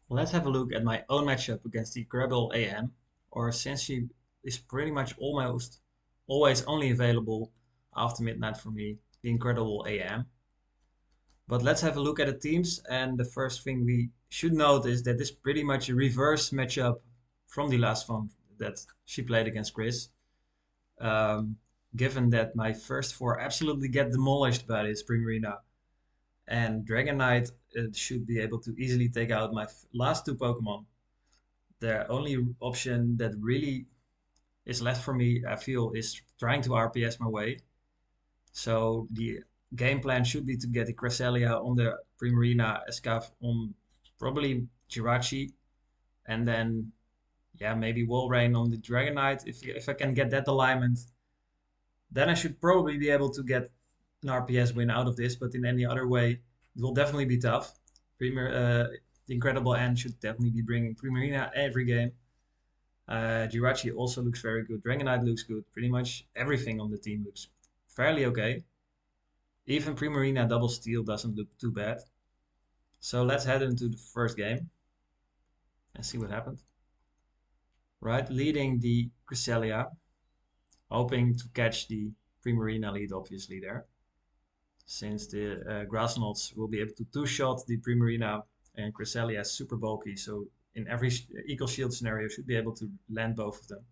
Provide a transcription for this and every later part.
Let's have a look at my own matchup against the Incredible AN, or since she is pretty much almost always only available after midnight for me, the Incredible AM. But let's have a look at the teams, and the first thing we should note is that this is pretty much a reverse matchup from the last one that she played against Chris. Um, Given that my first four absolutely get demolished by this Primarina, and Dragon Knight should be able to easily take out my last two Pokemon. The only option that really is left for me, I feel, is trying to RPS my way. So the game plan should be to get the Cresselia on the Primarina, Escaf on probably Jirachi, and then yeah, maybe Walrein on the Dragonite. If I can get that alignment, then I should probably be able to get an RPS win out of this. But in any other way, it will definitely be tough. The Incredible N should definitely be bringing Primarina every game. Jirachi also looks very good. Dragonite looks good. Pretty much everything on the team looks fairly okay. Even Primarina Double Steel doesn't look too bad. So let's head into the first game and see what happened. Right, leading the Cresselia, hoping to catch the Primarina lead, obviously, there. Since the Grassnots will be able to two-shot the Primarina, and Cresselia is super bulky, so in every equal shield scenario should be able to land both of them.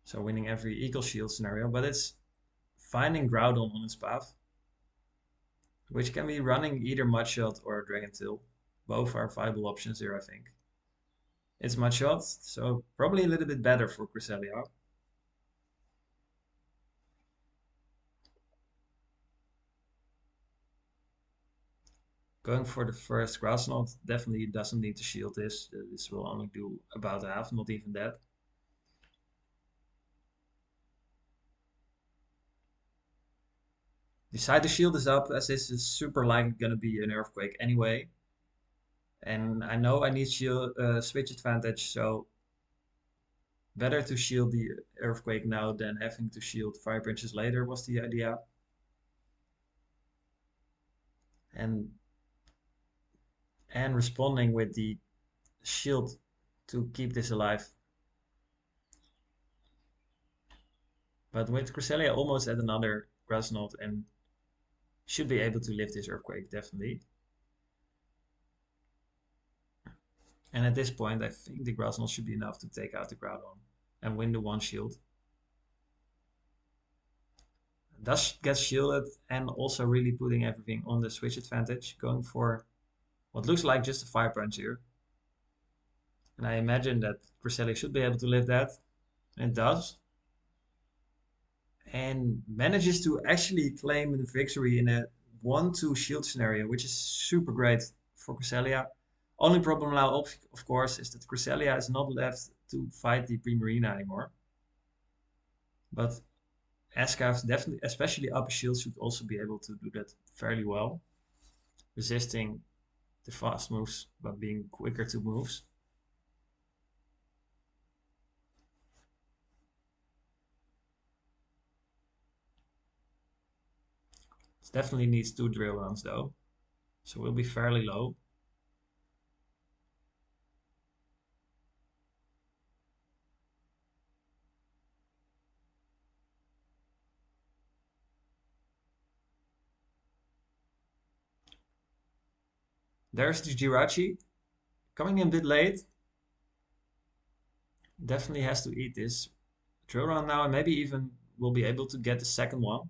So winning every equal shield scenario, but it's finding Groudon on its path, which can be running either Mudshot or Dragon Tail. Both are viable options here, I think. It's Mudshot, so probably a little bit better for Cresselia. Going for the first Grass Knot definitely doesn't need to shield this. This will only do about half, not even that. Decide to shield this up, as this is super likely going to be an Earthquake anyway. And I know I need shield, switch advantage, so better to shield the Earthquake now than having to shield Fire Branches later was the idea. And responding with the shield to keep this alive. But with Cresselia almost at another Grass Knot and should be able to lift this Earthquake, definitely. And at this point, I think the Grass Knot should be enough to take out the Groudon and win the one shield. Does get shielded and also really putting everything on the switch advantage, going for what looks like just a Fire Punch here. And I imagine that Cresselia should be able to lift that, and it does. And manages to actually claim the victory in a 1-2 shield scenario, which is super great for Cresselia. Only problem now, of course, is that Cresselia is not left to fight the Primarina anymore. But Escaf definitely, especially upper shield, should also be able to do that fairly well, resisting the fast moves but being quicker to moves. It definitely needs 2 drill runs though, so we'll be fairly low. There's the Jirachi, coming in a bit late. Definitely has to eat this drill run now, and maybe even will be able to get the second one.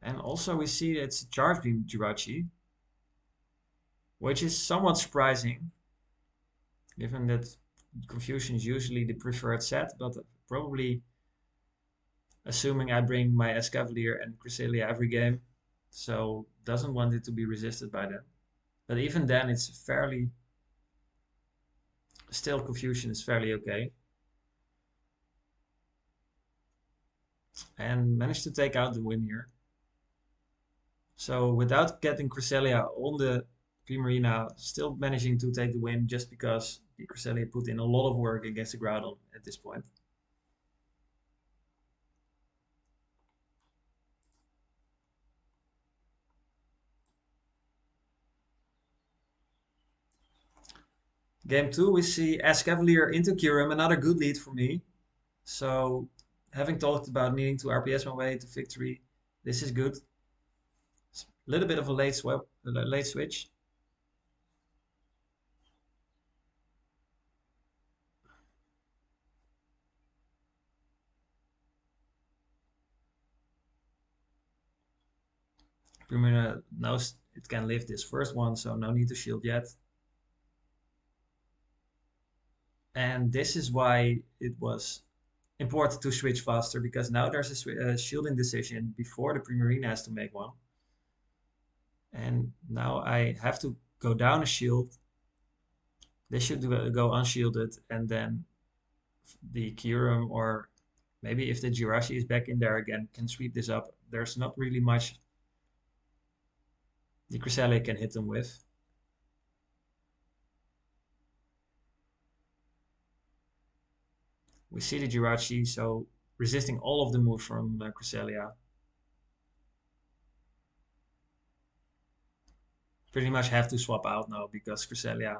And also we see it's a Charge Beam Jirachi, which is somewhat surprising, given that Confusion is usually the preferred set, but probably assuming I bring my Escavalier and Cresselia every game, so doesn't want it to be resisted by them. But even then, it's fairly, still Confusion is fairly okay. And managed to take out the win here. So without getting Cresselia on the Primarina, still managing to take the win just because the Cresselia put in a lot of work against the Groudon at this point. Game 2, we see As Cavalier into Kyurem, another good lead for me. So, having talked about needing to RPS my way to victory, this is good. A little bit of a late switch. Primera knows it can live this first one, so no need to shield yet. And this is why it was important to switch faster, because now there's a shielding decision before the Primarina has to make one. And now I have to go down a shield. This should go unshielded, and then the Kyurem, or maybe if the Jirachi is back in there again, can sweep this up. There's not really much the Cresselia can hit them with. We see the Jirachi, so resisting all of the moves from Cresselia. Pretty much have to swap out now because Cresselia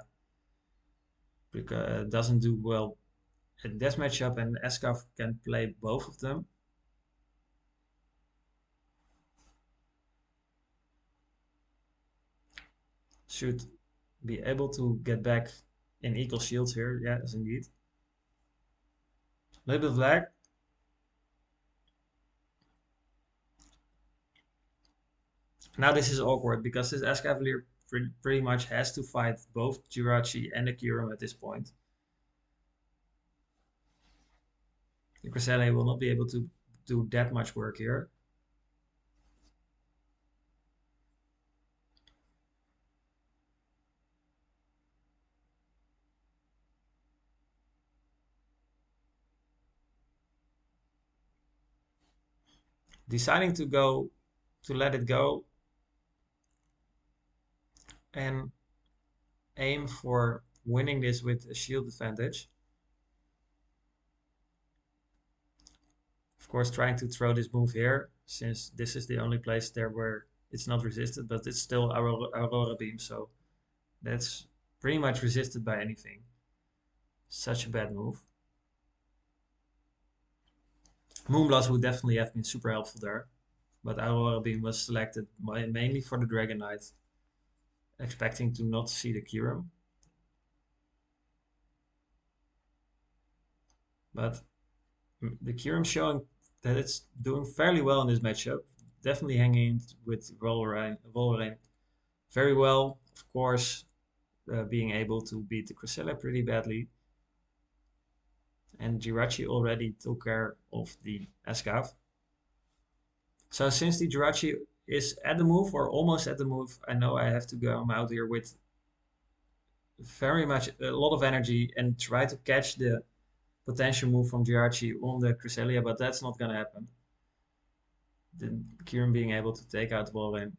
doesn't do well in this matchup, and Escaf can play both of them. Should be able to get back in equal shields here. Yes, indeed. A little bit of lag. Now this is awkward because this Escavalier pretty much has to fight both Jirachi and the Kyurem at this point. The Cresselia will not be able to do that much work here. Deciding to let it go and aim for winning this with a shield advantage. Of course, trying to throw this move here, since this is the only place there where it's not resisted, but it's still Aurora Beam, so that's pretty much resisted by anything. Such a bad move. Moonblast would definitely have been super helpful there, but Aurora Beam was selected mainly for the Dragon Knight, expecting to not see the Kyurem. But the Kyurem showing that it's doing fairly well in this matchup. Definitely hanging with Volrain very well. Of course, being able to beat the Cresselia pretty badly. And Jirachi already took care of the Escav. So since the Jirachi is at the move or almost at the move, I know I have to go out here with very much a lot of energy and try to catch the potential move from Jirachi on the Cresselia, but that's not going to happen. The Kyurem being able to take out Volrain,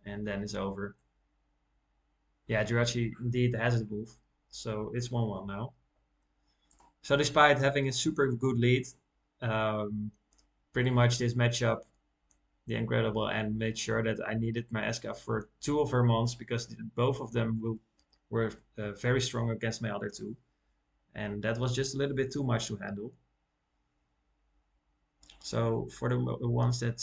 and then it's over. Yeah, Jirachi indeed has the move, so it's 1-1 now. So despite having a super good lead, pretty much this matchup, TheIncredibleAn made sure that I needed my Esca for 2 of her mons because both of them were very strong against my other 2. And that was just a little bit too much to handle. So for the ones that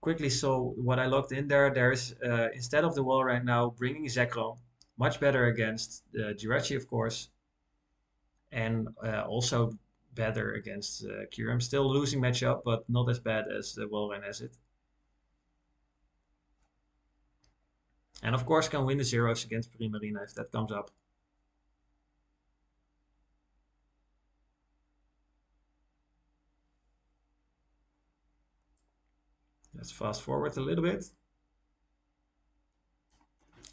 quickly saw what I logged in there, there's instead of the wall right now, bringing Zekrom, much better against Jirachi, of course, and also better against Kyurem. Still losing matchup, but not as bad as the Walrein has it. And of course can win the zeros against Primarina if that comes up. Let's fast forward a little bit.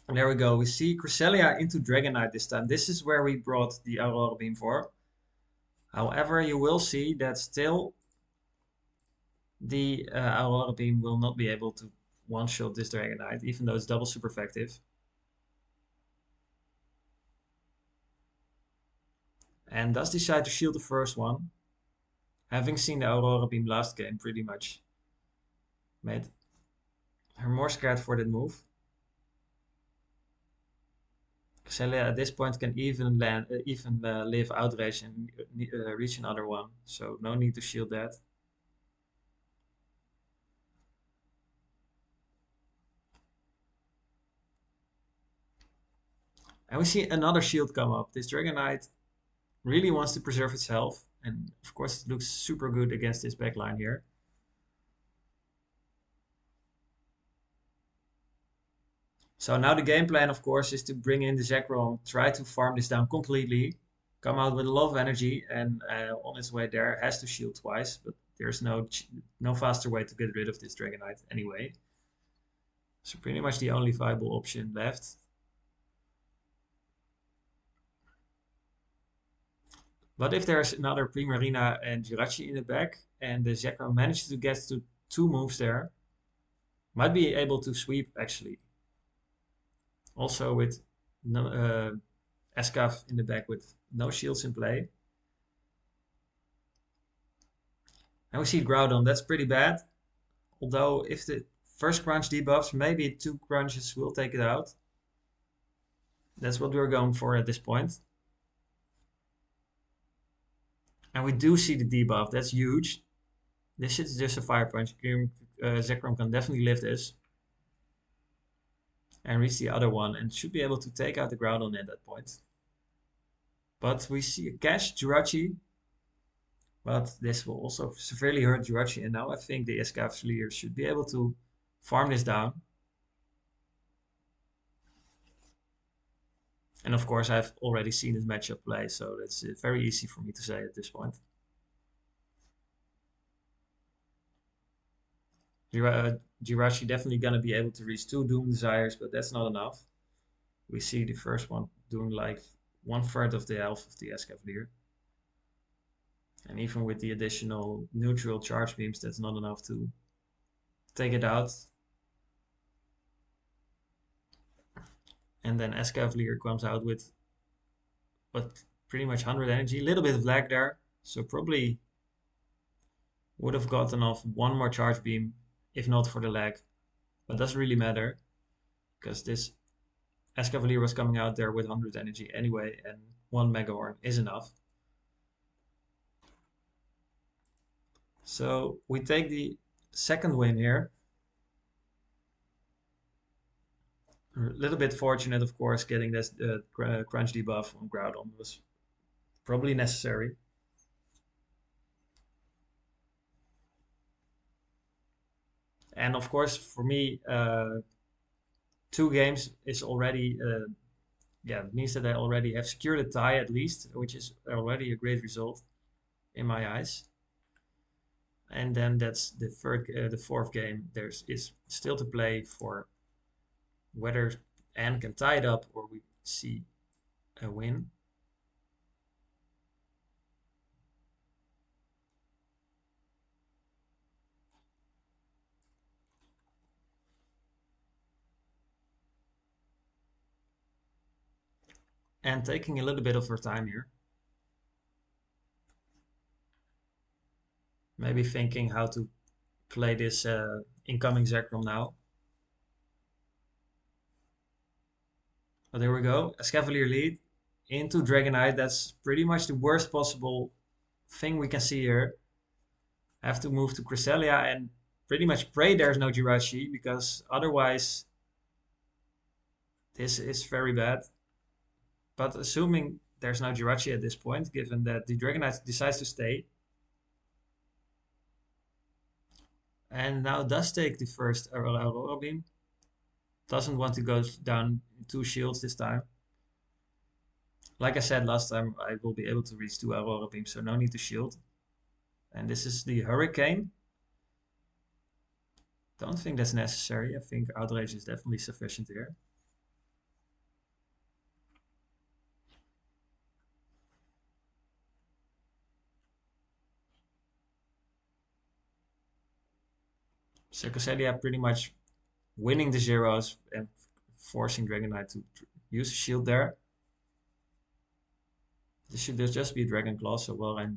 And there we go. We see Cresselia into Dragonite this time. This is where we brought the Aurora Beam for. However, you will see that still the Aurora Beam will not be able to one-shot this Dragonite, even though it's double super effective. And does decide to shield the first one. Having seen the Aurora Beam last game, pretty much made her more scared for that move. Cresselia at this point can even live outrage and reach another one, so no need to shield that. And we see another shield come up. This Dragon Knight really wants to preserve its health, and of course it looks super good against this backline here. So now the game plan, of course, is to bring in the Zekrom, try to farm this down completely, come out with a lot of energy, and on its way there has to shield twice, but there's no faster way to get rid of this Dragon Knight anyway. So pretty much the only viable option left. But if there's another Primarina and Jirachi in the back, and the Zekrom manages to get to 2 moves there, might be able to sweep actually. Also with no, Escav in the back with no shields in play. And we see Groudon, that's pretty bad. Although if the first crunch debuffs, maybe 2 crunches will take it out. That's what we're going for at this point. And we do see the debuff, that's huge. This is just a Fire Punch. Zekrom can definitely live this. And reach the other one and should be able to take out the Groudon at that point. But we see a Cash Jirachi. But this will also severely hurt Jirachi. And now I think the Escavalier should be able to farm this down. And of course, I've already seen this matchup play, so that's very easy for me to say at this point. Jirachi definitely going to be able to reach 2 Doom Desires, but that's not enough. We see the first one doing like 1/3 of the health of the Escavalier. And even with the additional neutral charge beams, that's not enough to take it out. And then Escavalier comes out with pretty much 100 energy, a little bit of lag there, so probably would have gotten off 1 more charge beam if not for the lag. But it doesn't really matter, because this Escavalier was coming out there with 100 energy anyway, and 1 Mega Horn is enough. So we take the second win here. A little bit fortunate, of course, getting this crunch debuff on Groudon was probably necessary. And of course, for me, 2 games is already, it means that I already have secured a tie at least, which is already a great result in my eyes. And then that's the fourth game. Is still to play for whether Anne can tie it up or we see a win. And taking a little bit of her time here. Maybe thinking how to play this incoming Zekrom now. But there we go. Escavalier lead into Dragonite. That's pretty much the worst possible thing we can see here. Have to move to Cresselia and pretty much pray there's no Jirachi, because otherwise this is very bad. But assuming there's no Jirachi at this point, given that the Dragonite decides to stay. And now does take the first Aurora Beam. Doesn't want to go down 2 shields this time. Like I said last time, I will be able to reach 2 Aurora Beams, so no need to shield. And this is the Hurricane. Don't think that's necessary. I think Outrage is definitely sufficient here. So Cresselia pretty much winning the zeros and forcing Dragonite to use a shield there. This should just be Dragon Claw, so well, I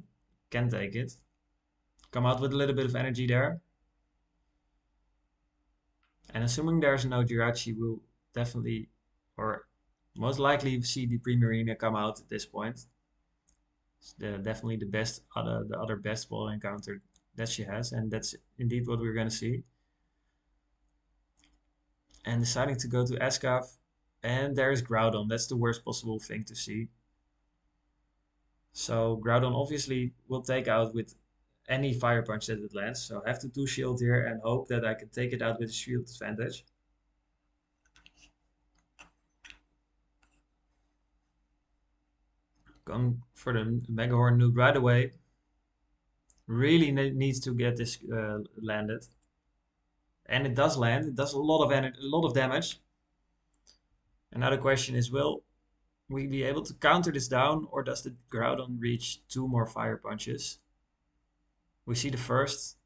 can take it. Come out with a little bit of energy there. And assuming there's no Jirachi, we'll definitely, or Most likely you see the Primarina come out at this point. It's definitely the best, the other best ball encounter that she has, and that's indeed what we're going to see. And deciding to go to Escaf, and there is Groudon. That's the worst possible thing to see. So Groudon obviously will take out with any Fire Punch that it lands. So I have to do shield here and hope that I can take it out with a shield advantage. Going for the Mega Horn nuke right away. Really needs to get this landed. And it does land. It does a lot of a lot of damage. Another question is, will we be able to counter this down, or does the Groudon reach 2 more Fire Punches? We see the first.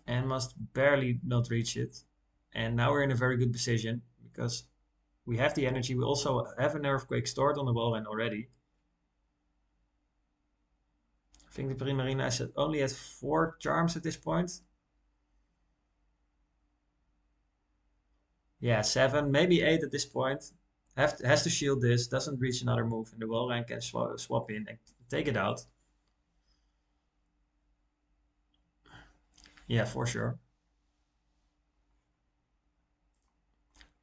And must barely not reach it. And now we're in a very good position because we have the energy. We also have an Earthquake stored on the wall already. I think the Primarina is only at 4 charms at this point. Yeah, 7, maybe 8 at this point. Has to shield this, doesn't reach another move, and the Walrein can swap in and take it out. Yeah, for sure.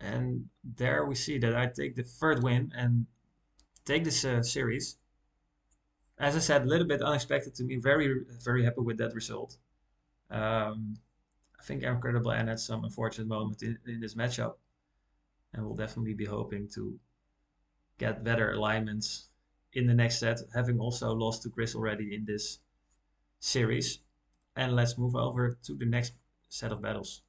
And there we see that I take the third win and take this series. As I said, a little bit unexpected to me. Very, very happy with that result. I think TheIncredibleAn had some unfortunate moments in this matchup, and we'll definitely be hoping to get better alignments in the next set, having also lost to Chris already in this series. And let's move over to the next set of battles.